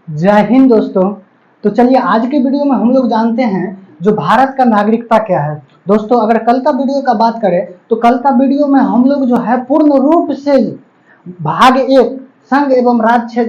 जय हिंद दोस्तों। तो चलिए आज के वीडियो में हम लोग जानते हैं जो भारत का नागरिकता क्या है। दोस्तों अगर कल का वीडियो का बात करें तो कल का वीडियो में हम लोग जो है पूर्ण रूप से भाग एक संघ एवं राज्य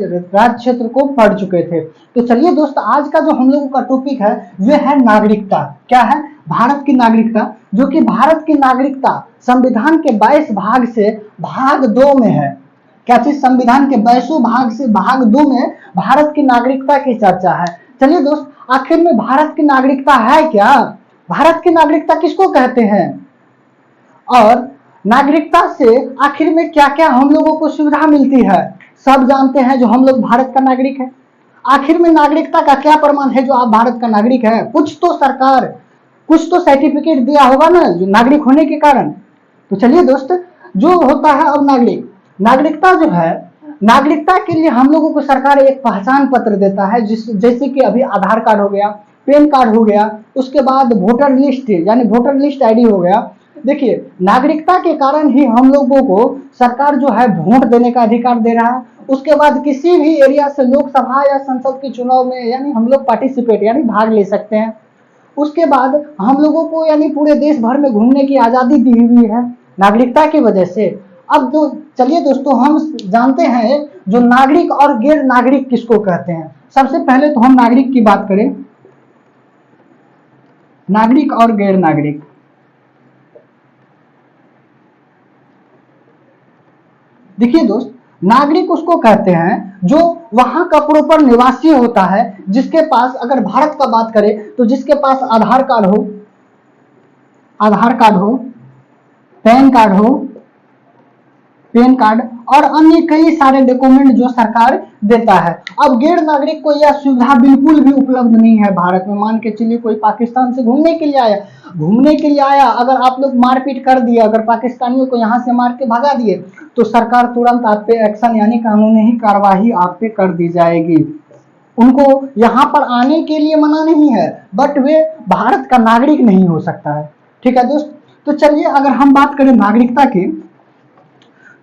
क्षेत्र को पढ़ चुके थे। तो चलिए दोस्त आज का जो हम लोगों का टॉपिक है वह है नागरिकता। क्या है? भारत की नागरिकता, जो कि भारत की नागरिकता संविधान के 22 भाग से भाग 2 में है। क्या चीज? संविधान के 22 भाग से भाग 2 में भारत की नागरिकता की चर्चा है। चलिए दोस्त, आखिर में भारत की नागरिकता है क्या? भारत की नागरिकता किसको कहते हैं? और नागरिकता से आखिर में क्या क्या हम लोगों को सुविधा मिलती है? सब जानते हैं जो हम लोग भारत का नागरिक है। आखिर में नागरिकता का क्या प्रमाण है जो आप भारत का नागरिक है? कुछ तो सरकार कुछ तो सर्टिफिकेट दिया होगा ना जो नागरिक होने के कारण। तो चलिए दोस्त, जो होता है अब नागरिकता जो है, नागरिकता के लिए हम लोगों को सरकार एक पहचान पत्र देता है, जैसे कि अभी आधार कार्ड हो गया, पैन कार्ड हो गया, उसके बाद वोटर लिस्ट यानी वोटर लिस्ट आईडी हो गया। देखिए, नागरिकता के कारण ही हम लोगों को सरकार जो है वोट देने का अधिकार दे रहा है। उसके बाद किसी भी एरिया से लोकसभा या संसद के चुनाव में यानी हम लोग पार्टिसिपेट यानी भाग ले सकते हैं। उसके बाद हम लोगों को यानी पूरे देश भर में घूमने की आजादी दी हुई है नागरिकता की वजह से। अब तो चलिए दोस्तों, हम जानते हैं जो नागरिक और गैर नागरिक किसको कहते हैं। सबसे पहले तो हम नागरिक की बात करें, नागरिक और गैर नागरिक। देखिए दोस्त, नागरिक उसको कहते हैं जो वहां का प्रॉपर निवासी होता है, जिसके पास, अगर भारत का बात करें तो जिसके पास आधार कार्ड हो, पैन कार्ड और अन्य कई सारे डॉक्यूमेंट जो सरकार देता है। अब गैर नागरिक को यह सुविधा बिल्कुल भी उपलब्ध नहीं है भारत में। मान के चलिए कोई पाकिस्तान से घूमने के लिए आया, अगर आप लोग मारपीट कर दिए, अगर पाकिस्तानियों को यहाँ से मार के भगा दिए तो सरकार तुरंत आप पे एक्शन यानी कानूनी कार्यवाही आप पे कर दी जाएगी। उनको यहाँ पर आने के लिए मना नहीं है, बट वे भारत का नागरिक नहीं हो सकता है। ठीक है दोस्त, तो चलिए अगर हम बात करें नागरिकता की,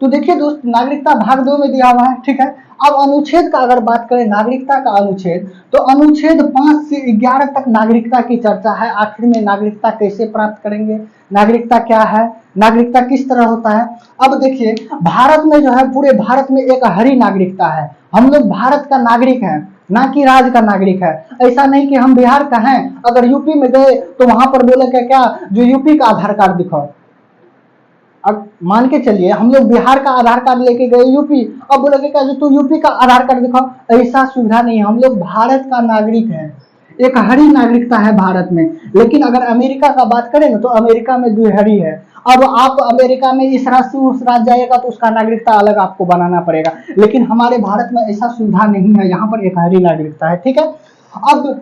तो देखिए दोस्त, नागरिकता भाग 2 में दिया हुआ है। ठीक है, अब अनुच्छेद का अगर बात करें, नागरिकता का अनुच्छेद, तो अनुच्छेद 5 से 11 तक नागरिकता की चर्चा है। आखिर में नागरिकता कैसे प्राप्त करेंगे, नागरिकता क्या है, नागरिकता किस तरह होता है। अब देखिए, भारत में जो है, पूरे भारत में एक हरी नागरिकता है। हम लोग भारत का नागरिक हैं, ना कि राज्य का नागरिक है। ऐसा नहीं कि हम बिहार का हैं, अगर यूपी में गए तो वहां पर बोले क्या जो यूपी का आधार कार्ड दिखाओ। अब मान के चलिए हम लोग बिहार का आधार कार्ड लेके गए यूपी, अब बोलोगे क्या जो तू यूपी का आधार कार्ड दिखाओ। ऐसा सुविधा नहीं है, हम लोग भारत का नागरिक है, एक हरी नागरिकता है भारत में। लेकिन अगर अमेरिका का बात करें ना तो अमेरिका में द्विहरी है। अब आप अमेरिका में इस राज्य से उस राज्य जाइएगा तो उसका नागरिकता अलग आपको बनाना पड़ेगा, लेकिन हमारे भारत में ऐसा सुविधा नहीं है, यहाँ पर एक हरी नागरिकता है। ठीक है, अब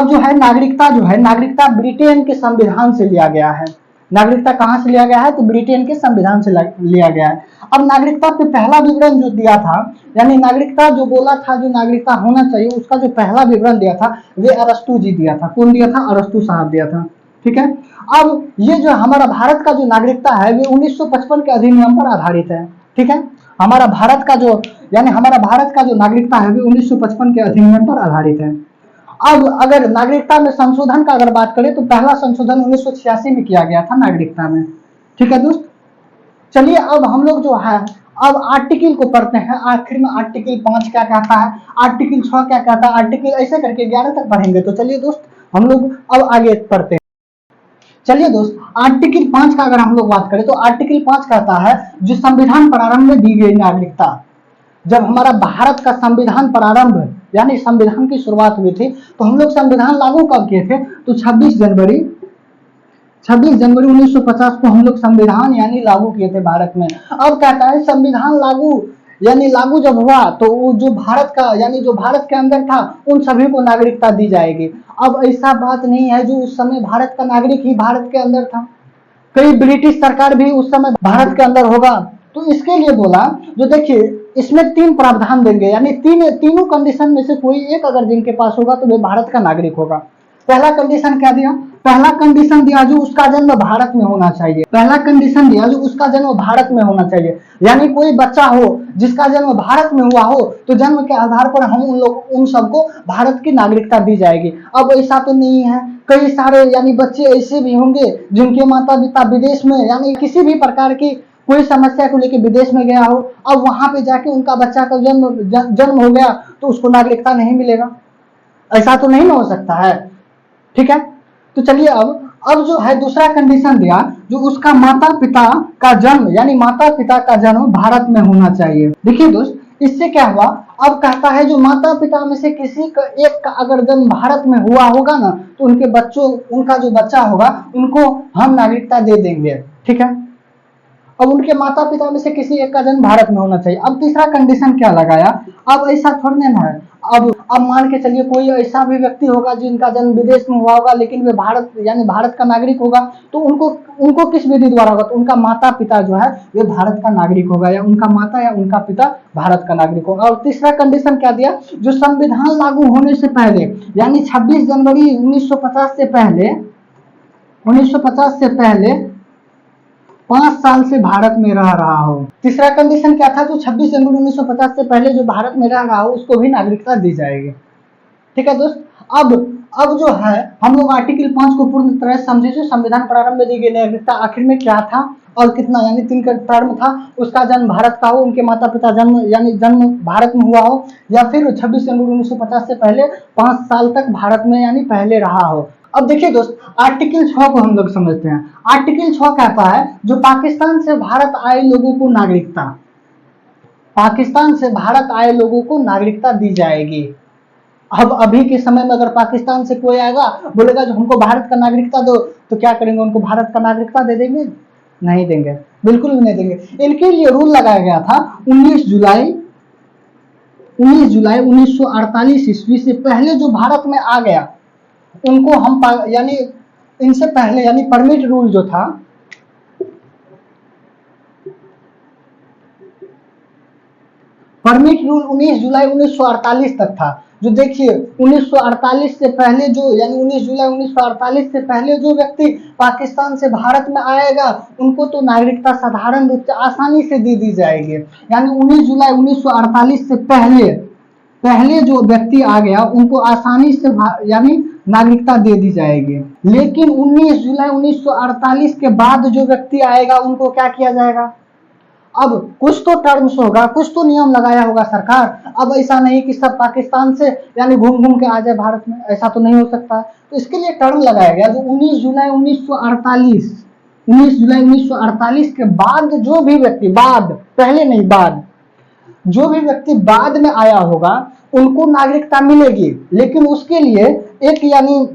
जो है नागरिकता ब्रिटेन के संविधान से लिया गया है। नागरिकता कहां से लिया गया है? तो ब्रिटेन के संविधान से लिया गया है। अब नागरिकता पे पहला विवरण जो दिया था, यानी नागरिकता जो बोला था जो नागरिकता होना चाहिए, उसका जो पहला विवरण दिया था वे अरस्तु जी दिया था। कौन दिया था? अरस्तु साहब दिया था। ठीक है, अब ये जो हमारा भारत का जो नागरिकता है वे 1955 के अधिनियम पर आधारित है। ठीक है, हमारा भारत का जो नागरिकता है वे 1955 के अधिनियम पर आधारित है। अब अगर नागरिकता में संशोधन का अगर बात करें तो पहला संशोधन 1986 में किया गया था नागरिकता में। ठीक है दोस्त, चलिए अब हम लोग जो है अब आर्टिकल को पढ़ते हैं। आखिर में आर्टिकल 5 क्या कहता है, आर्टिकल 6 क्या कहता है, आर्टिकल ऐसे करके 11 तक पढ़ेंगे। तो चलिए दोस्त हम लोग अब आगे पढ़ते हैं। चलिए दोस्त, आर्टिकल 5 का अगर हम लोग बात करें तो आर्टिकल 5 कहता है जो संविधान प्रारंभ में दी गई नागरिकता। जब हमारा भारत का संविधान प्रारंभ यानी संविधान की शुरुआत हुई थी तो हम लोग संविधान लागू कब किए थे? तो 26 जनवरी 1950 को हम लोग संविधान यानी लागू किए थे भारत में। अब कहता है संविधान लागू जब हुआ तो जो भारत का यानी जो भारत के अंदर था उन सभी को नागरिकता दी जाएगी। अब ऐसा बात नहीं है जो उस समय भारत का नागरिक ही भारत के अंदर था, कई ब्रिटिश सरकार भी उस समय भारत के अंदर होगा। तो इसके लिए बोला जो देखिए इसमें 3 प्रावधान देंगे, यानी तीनों कंडीशन में से कोई एक अगर जिनके पास होगा तो वे भारत का नागरिक होगा। पहला कंडीशन क्या दिया? पहला कंडीशन दिया जो उसका जन्म भारत में होना चाहिए। पहला कंडीशन दिया जो उसका जन्म भारत में होना चाहिए, यानी कोई बच्चा हो जिसका जन्म भारत में हुआ हो तो जन्म के आधार पर हम उन सबको भारत की नागरिकता दी जाएगी। अब ऐसा तो नहीं है, कई सारे यानी बच्चे ऐसे भी होंगे जिनके माता पिता विदेश में यानी किसी भी प्रकार की कोई समस्या को लेकर विदेश में गया हो, अब वहां पे जाके उनका बच्चा का जन्म हो गया तो उसको नागरिकता नहीं मिलेगा। ऐसा तो नहीं ना हो सकता है, ठीक है। तो चलिए अब जो है दूसरा कंडीशन दिया जो उसका माता पिता का जन्म यानी माता पिता का जन्म भारत में होना चाहिए। देखिए दोस्त, इससे क्या हुआ, अब कहता है जो माता पिता में से किसी का एक का अगर जन्म भारत में हुआ होगा ना तो उनका जो बच्चा होगा उनको हम नागरिकता दे देंगे, ठीक है। अब उनके माता पिता में से किसी एक का जन्म भारत में होना चाहिए। अब तीसरा कंडीशन क्या लगाया, अब ऐसा थोड़ी ना है, अब मान के चलिए कोई ऐसा भी व्यक्ति होगा जिनका जन्म विदेश में हुआ होगा लेकिन वे भारत यानी भारत का नागरिक होगा, तो उनको किस विधि द्वारा होगा, तो उनका माता पिता जो है वे भारत का नागरिक होगा, या उनका माता या उनका पिता भारत का नागरिक होगा। और तीसरा कंडीशन क्या दिया, जो संविधान लागू होने से पहले यानी 26 जनवरी 1950 से पहले 5 साल से भारत में रह रहा हो। तीसरा कंडीशन क्या था, जो 26 जनवरी 1950 से पहले जो भारत में रह रहा हो उसको भी नागरिकता दी जाएगी, ठीक है दोस्त। अब जो है हम लोग आर्टिकल 5 को पूर्ण तरह समझे, जो संविधान प्रारंभ में दी गई नागरिकता आखिर में क्या था और कितना यानी 3 का टर्म था, उसका जन्म भारत का हो, उनके माता पिता जन्म भारत में हुआ हो, या फिर 26 जनवरी 1950 से पहले 5 साल तक भारत में यानी पहले रहा हो। अब देखिए दोस्त, आर्टिकल 6 को हम लोग समझते हैं। आर्टिकल 6 कहता है जो पाकिस्तान से भारत आए लोगों को नागरिकता दी जाएगी। अब अभी के समय में अगर पाकिस्तान से कोई आएगा बोलेगा जो हमको भारत का नागरिकता दो, तो क्या करेंगे, उनको भारत का नागरिकता दे देंगे? नहीं देंगे, बिल्कुल भी नहीं देंगे। इनके लिए रूल लगाया गया था 19 जुलाई 1948 ईस्वी से पहले जो भारत में आ गया उनको हम यानी इनसे पहले यानी परमिट रूल जो था, परमिट रूल 19 जुलाई 1948 तक था। जो देखिए 1948 से पहले जो यानी 19 जुलाई 1948 से पहले जो व्यक्ति पाकिस्तान से भारत में आएगा उनको तो नागरिकता साधारण रूप से आसानी से दी जाएगी। यानी 19 जुलाई 1948 से पहले जो व्यक्ति आ गया उनको आसानी से यानी नागरिकता दे दी जाएगी। लेकिन 19 जुलाई 1948 के बाद जो व्यक्ति आएगा उनको क्या किया जाएगा, अब कुछ तो टर्म्स होगा, कुछ तो नियम लगाया होगा सरकार। अब ऐसा नहीं कि सब पाकिस्तान से यानी घूम के आ जाए भारत में, ऐसा तो नहीं हो सकता। तो इसके लिए टर्म लगाया गया जो 19 जुलाई 1948 के बाद जो भी व्यक्ति पहले नहीं जो भी व्यक्ति बाद में आया होगा उनको नागरिकता मिलेगी, लेकिन उसके लिए एक यानी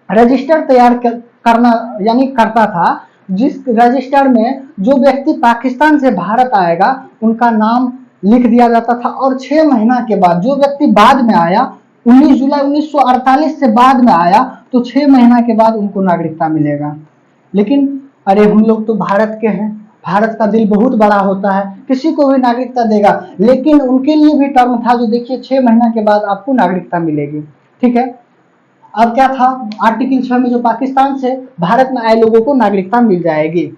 रजिस्टर तैयार करना यानी करता था, जिस रजिस्टर में जो व्यक्ति पाकिस्तान से भारत आएगा उनका नाम लिख दिया जाता था। और 6 महीना के बाद जो व्यक्ति बाद में आया 19 जुलाई 1948 से बाद में आया तो 6 महीना के बाद उनको नागरिकता मिलेगा। लेकिन अरे हम लोग तो भारत के हैं, भारत का दिल बहुत बड़ा होता है, किसी को भी नागरिकता देगा। लेकिन उनके लिए भी टर्म था जो देखिए 6 महीना के बाद आपको नागरिकता मिलेगी, ठीक है। अब क्या था, आर्टिकल 6 में जो पाकिस्तान से भारत में आए लोगों को नागरिकता मिल जाएगी,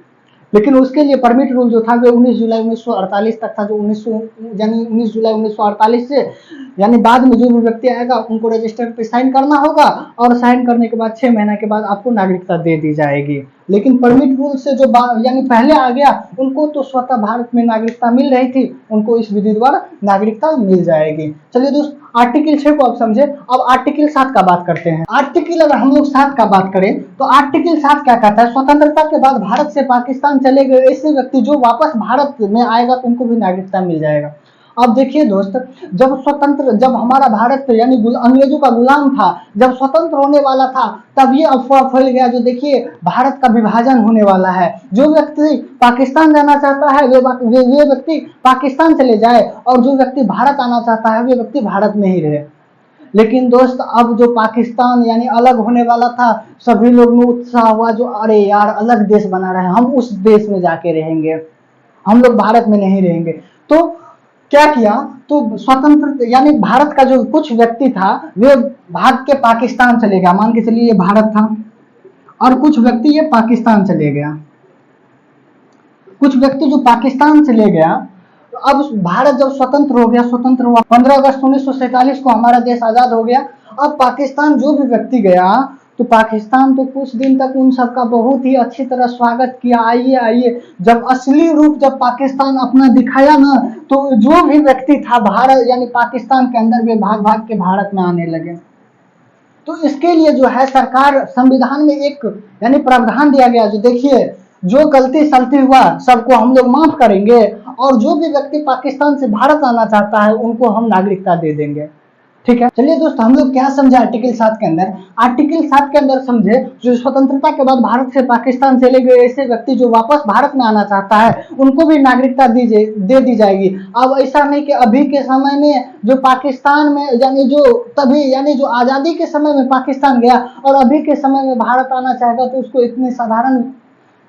लेकिन उसके लिए परमिट रूल जो था वो 19 जुलाई 1948 तक था। जो 19 जुलाई 1948 से यानी बाद में जो भी व्यक्ति आएगा उनको रजिस्टर पे साइन करना होगा और साइन करने के बाद 6 महीने के बाद आपको नागरिकता दे दी जाएगी। लेकिन परमिट रूल से जो यानी पहले आ गया उनको तो स्वतः भारत में नागरिकता मिल रही थी, उनको इस विधि द्वारा नागरिकता मिल जाएगी। चलिए दोस्त, आर्टिकल 6 को आप समझे। अब आर्टिकल 7 का बात करते हैं। आर्टिकल अगर हम लोग 7 का बात करें तो आर्टिकल 7 क्या कहता है, स्वतंत्रता के बाद भारत से पाकिस्तान चले गए ऐसे व्यक्ति जो वापस भारत में आएगा तो उनको भी नागरिकता मिल जाएगा। अब देखिए दोस्त, जब हमारा भारत यानी अंग्रेजों का गुलाम था, जब स्वतंत्र होने वाला था तब ये अफवाह फैल गया जो देखिए भारत का विभाजन होने वाला है, जो व्यक्ति पाकिस्तान जाना चाहता है वे व्यक्ति पाकिस्तान चले जाए और जो व्यक्ति भारत आना चाहता है वे व्यक्ति भारत में ही रहे। लेकिन दोस्त, अब जो पाकिस्तान यानी अलग होने वाला था, सभी लोग में उत्साह हुआ जो अरे यार अलग देश बना रहे हैं, हम उस देश में जाके रहेंगे, हम लोग भारत में नहीं रहेंगे। तो क्या किया, तो स्वतंत्र यानी भारत का जो कुछ व्यक्ति था वे भाग के पाकिस्तान चले गया। मान के चलिए ये भारत था और कुछ व्यक्ति ये पाकिस्तान चले गया। कुछ व्यक्ति जो पाकिस्तान चले गया, तो अब भारत जब स्वतंत्र हो गया, स्वतंत्र हुआ 15 अगस्त 1947 को हमारा देश आजाद हो गया। अब पाकिस्तान जो भी व्यक्ति गया, तो पाकिस्तान तो कुछ दिन तक उन सबका बहुत ही अच्छी तरह स्वागत किया, आइए आइए। जब असली रूप जब पाकिस्तान अपना दिखाया ना, तो जो भी व्यक्ति था भारत यानी पाकिस्तान के अंदर, वे भाग भाग के भारत में आने लगे। तो इसके लिए जो है सरकार संविधान में एक यानी प्रावधान दिया गया, जो देखिए जो गलती सलती हुआ सबको हम लोग माफ करेंगे, और जो भी व्यक्ति पाकिस्तान से भारत आना चाहता है उनको हम नागरिकता दे देंगे। ठीक है, चलिए दोस्तों हम लोग क्या समझे आर्टिकल 7 के अंदर। आर्टिकल 7 के अंदर समझे जो स्वतंत्रता के बाद भारत से पाकिस्तान चले गए ऐसे व्यक्ति जो वापस भारत में आना चाहता है उनको भी नागरिकता दे दी जाएगी। अब ऐसा नहीं कि अभी के समय में जो पाकिस्तान में यानी जो तभी यानी जो आजादी के समय में पाकिस्तान गया और अभी के समय में भारत आना चाहेगा तो उसको इतनी साधारण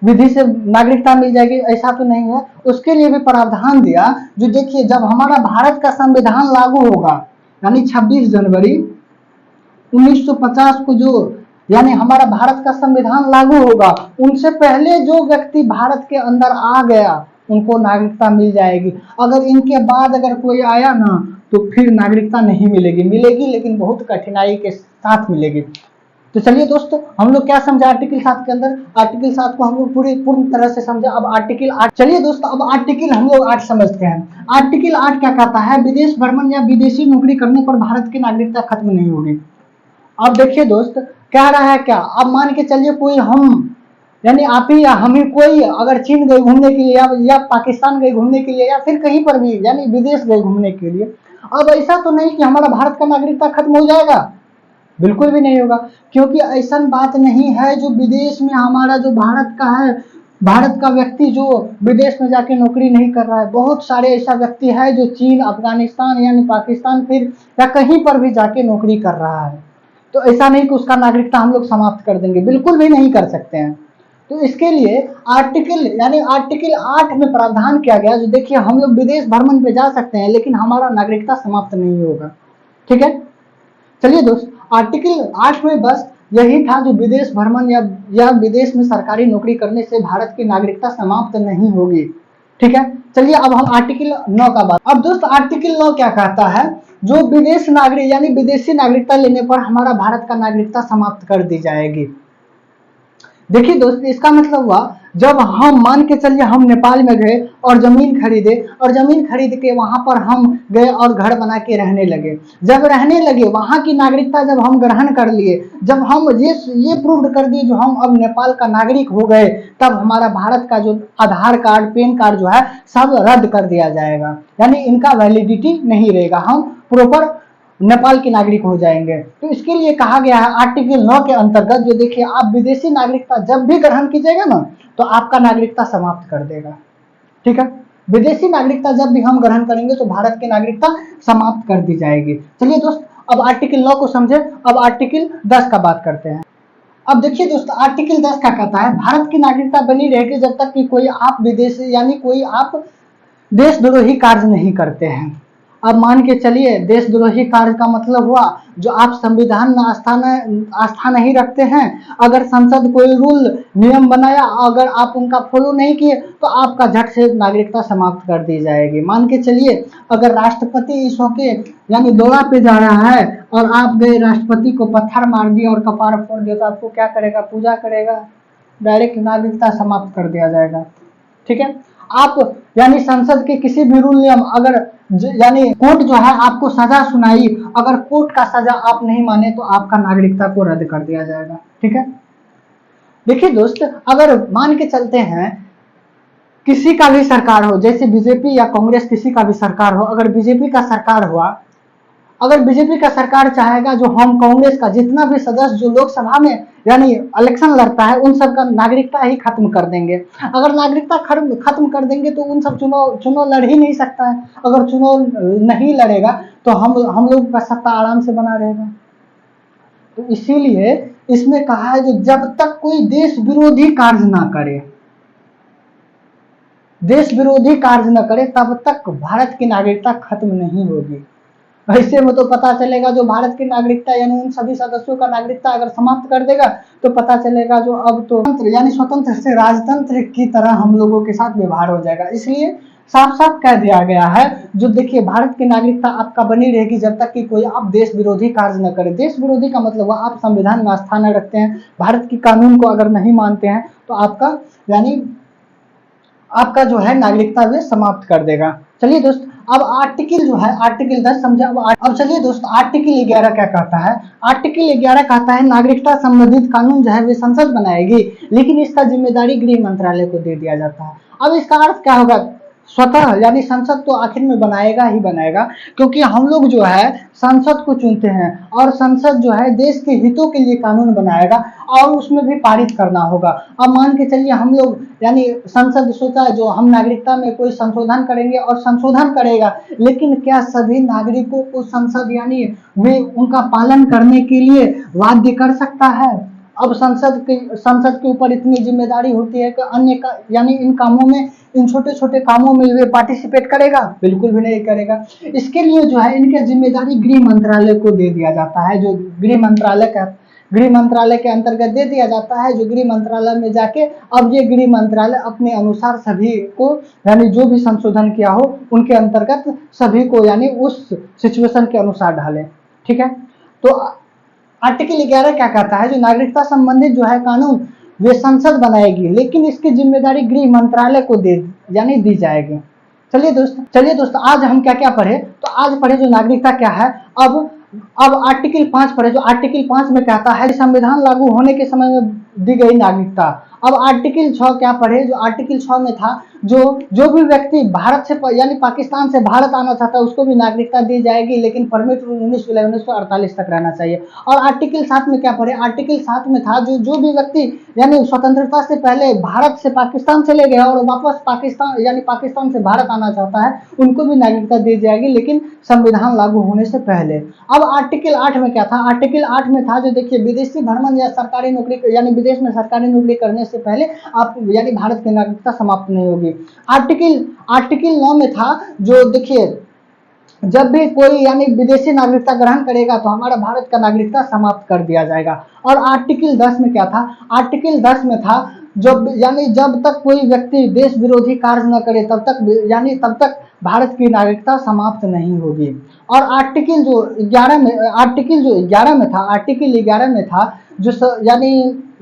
विधि से नागरिकता मिल जाएगी, ऐसा तो नहीं है। उसके लिए भी प्रावधान दिया, जो देखिए जब हमारा भारत का संविधान लागू होगा यानी 26 जनवरी 1950 को जो यानी हमारा भारत का संविधान लागू होगा, उनसे पहले जो व्यक्ति भारत के अंदर आ गया उनको नागरिकता मिल जाएगी। अगर इनके बाद अगर कोई आया ना तो फिर नागरिकता नहीं मिलेगी, मिलेगी लेकिन बहुत कठिनाई के साथ मिलेगी। तो चलिए दोस्तों हम लोग क्या समझा आर्टिकल 7 के अंदर। आर्टिकल 7 को हम लोग पूर्ण तरह से समझा। अब आर्टिकल 8, चलिए दोस्तों अब आर्टिकल हम लोग 8 समझते हैं। आर्टिकल 8 क्या कहता है, विदेश भ्रमण या विदेशी नौकरी करने पर भारत की नागरिकता खत्म नहीं होगी। अब देखिए दोस्त कह रहा है क्या, अब मान के चलिए कोई हम यानी आप ही या हम ही कोई अगर चीन गए घूमने के लिए या पाकिस्तान गए घूमने के लिए या फिर कहीं पर भी यानी विदेश गए घूमने के लिए, अब ऐसा तो नहीं कि हमारा भारत का नागरिकता खत्म हो जाएगा, बिल्कुल भी नहीं होगा। क्योंकि ऐसा बात नहीं है जो विदेश में हमारा जो भारत का है, भारत का व्यक्ति जो विदेश में जाके नौकरी नहीं कर रहा है, बहुत सारे ऐसा व्यक्ति है जो चीन, अफगानिस्तान यानी पाकिस्तान फिर या कहीं पर भी जाके नौकरी कर रहा है। तो ऐसा नहीं कि उसका नागरिकता हम लोग समाप्त कर देंगे, बिल्कुल भी नहीं कर सकते हैं। तो इसके लिए आर्टिकल यानी आर्टिकल 8 में प्रावधान किया गया, जो देखिए हम लोग विदेश भ्रमण पे जा सकते हैं लेकिन हमारा नागरिकता समाप्त नहीं होगा। ठीक है, चलिए दोस्त आर्टिकल 8 में बस यही था, जो विदेश भ्रमण या विदेश में सरकारी नौकरी करने से भारत की नागरिकता समाप्त नहीं होगी। ठीक है, चलिए अब हम आर्टिकल 9 का बात। अब दोस्त आर्टिकल 9 क्या कहता है, जो विदेश नागरिक यानी विदेशी नागरिकता लेने पर हमारा भारत का नागरिकता समाप्त कर दी जाएगी। देखिए दोस्त इसका मतलब हुआ जब हम मान के चलिए हम नेपाल में गए और जमीन खरीदे और जमीन खरीद के वहां पर हम गए और घर बना के रहने लगे। जब रहने लगे वहां की नागरिकता जब हम ग्रहण कर लिए, जब हम ये प्रूव कर दिए जो हम अब नेपाल का नागरिक हो गए, तब हमारा भारत का जो आधार कार्ड पैन कार्ड जो है सब रद्द कर दिया जाएगा, यानी इनका वैलिडिटी नहीं रहेगा, हम प्रॉपर नेपाल के नागरिक हो जाएंगे। तो इसके लिए कहा गया है आर्टिकल 9 के अंतर्गत, जो देखिए आप विदेशी नागरिकता जब भी ग्रहण कीजिएगा ना तो आपका नागरिकता समाप्त कर देगा। ठीक है, विदेशी नागरिकता जब भी हम ग्रहण करेंगे तो भारत की नागरिकता समाप्त कर दी जाएगी। चलिए दोस्त अब आर्टिकल 9 को समझे। अब आर्टिकल 10 का बात करते हैं। अब देखिए दोस्त आर्टिकल 10 क्या कहता है, भारत की नागरिकता बनी रहेगी जब तक कि कोई आप विदेशी यानी कोई आप देशद्रोही कार्य नहीं करते हैं। अब मान के चलिए देशद्रोही कार्य का मतलब हुआ जो आप संविधान में आस्था नहीं रखते हैं, अगर संसद कोई रूल नियम बनाया अगर आप उनका फॉलो नहीं किए तो आपका झट से नागरिकता समाप्त कर दी जाएगी। मान के चलिए अगर राष्ट्रपति इस होके यानी दौरा पे जा रहा है और आप गए राष्ट्रपति को पत्थर मार दिया और कपार फोड़ दिया तो आपको क्या करेगा, पूजा करेगा, डायरेक्ट नागरिकता समाप्त कर दिया जाएगा। ठीक है, आप यानी संसद के किसी भी रूल नियम अगर यानी कोर्ट जो है आपको सजा सुनाई, अगर कोर्ट का सजा आप नहीं माने तो आपका नागरिकता को रद्द कर दिया जाएगा। ठीक है, देखिए दोस्त अगर मान के चलते हैं किसी का भी सरकार हो, जैसे बीजेपी या कांग्रेस किसी का भी सरकार हो, अगर बीजेपी का सरकार हुआ, अगर बीजेपी का सरकार चाहेगा जो हम कांग्रेस का जितना भी सदस्य जो लोकसभा में यानी इलेक्शन लड़ता है उन सब का नागरिकता ही खत्म कर देंगे। अगर नागरिकता खत्म कर देंगे तो उन सब चुनाव लड़ ही नहीं सकता है। अगर चुनाव नहीं लड़ेगा तो हम लोग का सत्ता आराम से बना रहेगा। तो इसीलिए इसमें कहा है जो जब तक कोई देश विरोधी कार्य ना करे, देश विरोधी कार्य न करे तब तक भारत की नागरिकता खत्म नहीं होगी। ऐसे में तो पता चलेगा जो भारत की नागरिकता यानी उन सभी सदस्यों का नागरिकता अगर समाप्त कर देगा तो पता चलेगा जो अब तो यानी स्वतंत्र से राजतंत्र की तरह हम लोगों के साथ व्यवहार हो जाएगा। इसलिए साफ साफ कह दिया गया है जो देखिए भारत की नागरिकता आपका बनी रहेगी जब तक कि कोई आप देश विरोधी कार्य न करे। देश विरोधी का मतलब हुआ आप संविधान में आस्था न रखते हैं, भारत की कानून को अगर नहीं मानते हैं तो आपका यानी आपका जो है नागरिकता वे समाप्त कर देगा। चलिए दोस्त, अब आर्टिकल जो है आर्टिकल 10 समझा। अब चलिए दोस्त, आर्टिकल 11 क्या कहता है। आर्टिकल 11 कहता है नागरिकता संबंधित कानून जो है वे संसद बनाएगी, लेकिन इसका जिम्मेदारी गृह मंत्रालय को दे दिया जाता है। अब इसका अर्थ क्या होगा, स्वतः यानी संसद तो आखिर में बनाएगा ही बनाएगा, क्योंकि हम लोग जो है संसद को चुनते हैं और संसद जो है देश के हितों के लिए कानून बनाएगा और उसमें भी पारित करना होगा। अब मान के चलिए हम लोग यानी संसद सोचा जो हम नागरिकता में कोई संशोधन करेंगे और संशोधन करेगा, लेकिन क्या सभी नागरिकों को संसद यानी वे उनका पालन करने के लिए बाध्य कर सकता है। अब संसद के ऊपर इतनी जिम्मेदारी होती है कि अन्य का यानी इन कामों में, इन छोटे छोटे कामों में वे पार्टिसिपेट करेगा, बिल्कुल भी नहीं करेगा। इसके लिए जो है इनके जिम्मेदारी गृह मंत्रालय को दे दिया जाता है, जो गृह मंत्रालय के अंतर्गत दे दिया जाता है, जो गृह मंत्रालय में जाके अब ये गृह मंत्रालय अपने अनुसार सभी को यानी जो भी संशोधन किया हो उनके अंतर्गत सभी को यानी उस सिचुएशन के अनुसार डाले। ठीक है, तो आर्टिकल 11 क्या कहता है, जो नागरिकता संबंधित जो है कानून वे संसद बनाएगी, लेकिन इसकी जिम्मेदारी गृह मंत्रालय को यानी दी जाएगी। चलिए दोस्त आज हम क्या क्या पढ़े, तो आज पढ़े जो नागरिकता क्या है। अब आर्टिकल 5 पढ़े, जो आर्टिकल 5 में कहता है संविधान लागू होने के समय में दी गई नागरिकता। अब आर्टिकल 6 क्या पढ़े, जो आर्टिकल 6 में था जो भी व्यक्ति भारत से यानी पाकिस्तान से भारत आना चाहता है उसको भी नागरिकता दी जाएगी, लेकिन परमिट 19 जुलाई 1948 तक रहना चाहिए। और आर्टिकल 7 में क्या पढ़े, आर्टिकल 7 में था जो भी व्यक्ति यानी स्वतंत्रता से पहले भारत से पाकिस्तान चले गए और वापस पाकिस्तान यानी पाकिस्तान से भारत आना चाहता है उनको भी नागरिकता दी जाएगी, लेकिन संविधान लागू होने से पहले। अब आर्टिकल 8 में क्या था, आर्टिकल 8 में था जो देखिए विदेशी भ्रमण या सरकारी नौकरी यानी विदेश में सरकारी नौकरी करने से पहले आप यानी भारत की नागरिकता समाप्त नहीं होगी। आर्टिकल 9 में था जो देखिए जब भी कोई यानी विदेशी नागरिकता ग्रहण करेगा तो हमारा भारत का नागरिकता समाप्त कर दिया जाएगा। और आर्टिकल 10 में क्या था, आर्टिकल 10 में था जब तक कोई व्यक्ति देश विरोधी कार्य न करे तब तक भारत की नागरिकता समाप्त नहीं होगी। और आर्टिकल जो 11 में था जो यानी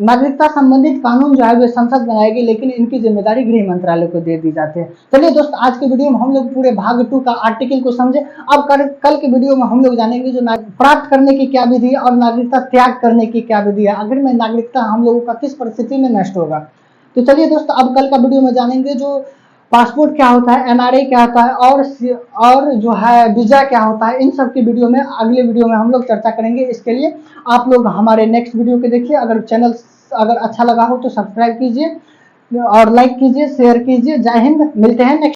नागरिकता संबंधित कानून जो है वे संसद बनाएगी, लेकिन इनकी जिम्मेदारी गृह मंत्रालय को दे दी जाती है। चलिए दोस्त, आज के वीडियो में हम लोग पूरे भाग 2 का आर्टिकल को समझे। अब कल के वीडियो में हम लोग जानेंगे जो प्राप्त करने की क्या विधि है और नागरिकता त्याग करने की क्या विधि है, आखिर में नागरिकता हम लोगों का किस परिस्थिति में नष्ट होगा। तो चलिए दोस्त, अब कल का वीडियो में जानेंगे जो पासपोर्ट क्या होता है, NRI क्या होता है और जो है वीजा क्या होता है। इन सब की वीडियो में अगले वीडियो में हम लोग चर्चा करेंगे। इसके लिए आप लोग हमारे नेक्स्ट वीडियो के देखिए। अगर चैनल अगर अच्छा लगा हो तो सब्सक्राइब कीजिए और लाइक कीजिए, शेयर कीजिए। जय हिंद, मिलते हैं नेक्स्ट